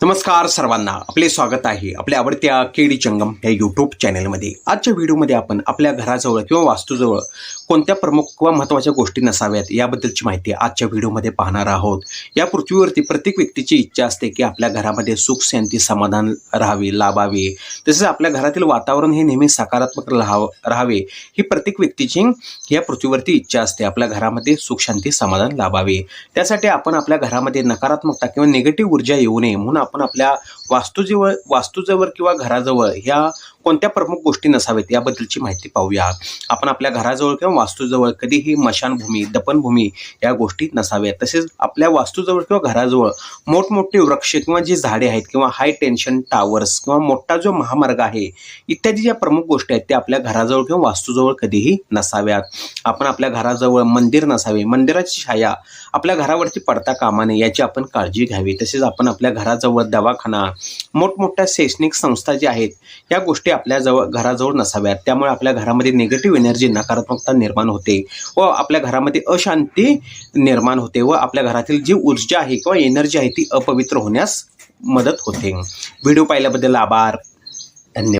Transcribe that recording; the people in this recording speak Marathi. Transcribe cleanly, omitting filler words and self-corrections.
नमस्कार सर्वांना, आपले स्वागत आहे आपल्या आवडत्या केडी जंगम या यूट्यूब चॅनलमध्ये। आजच्या व्हिडिओमध्ये आपण आपल्या घराजवळ किंवा वास्तूजवळ कोणत्या प्रमुख किंवा महत्त्वाच्या गोष्टी नसाव्यात याबद्दलची माहिती आजच्या व्हिडिओमध्ये पाहणार आहोत। या पृथ्वीवरती प्रत्येक व्यक्तीची इच्छा असते की आपल्या घरामध्ये सुख शांती समाधान राहावे, लाभावे। तसेच आपल्या घरातील वातावरण हे नेहमी सकारात्मक राहावे ही प्रत्येक व्यक्तीची या पृथ्वीवरती इच्छा असते। आपल्या घरामध्ये सुख शांती समाधान लाभावे, त्यासाठी आपण आपल्या घरामध्ये नकारात्मकता किंवा निगेटिव्ह ऊर्जा येऊ नये म्हणून आपण आपल्या वास्तूजवळ किंवा घराजवळ ह्या कोणत्या प्रमुख गोष्टी नसावेत याबद्दलची माहिती पाहूया। आपण आपल्या घराजवळ किंवा वास्तूजवळ कधीही मशानभूमी, दफनभूमी या गोष्टी नसाव्यात। तसेच आपल्या वास्तूजवळ किंवा घराजवळ मोठमोठे वृक्ष किंवा जी झाडे आहेत किंवा हाय टेन्शन टावर्स किंवा मोठा जो महामार्ग आहे इत्यादी ज्या प्रमुख गोष्टी आहेत त्या आपल्या घराजवळ किंवा वास्तूजवळ कधीही नसाव्यात। आपण आपल्या घराजवळ मंदिर नसावे, मंदिराची छाया आपल्या घरावरती पडता कामा नये याची आपण काळजी घ्यावी। तसेच आपण आपल्या घराजवळ दवाखाना, मोठमोठ्या शैक्षणिक संस्था ज्या आहेत या गोष्टी आपल्या घराजवळ नसाव्यात। त्यामुळे आपल्या घरामध्ये निगेटिव्ह एनर्जी, नकारात्मकता निर्माण होते व आपल्या घरामध्ये अशांती निर्माण होते व आपल्या घरातील जी ऊर्जा आहे किंवा एनर्जी आहे ती अपवित्र होण्यास मदत होते। व्हिडिओ पाहिल्याबद्दल आभार।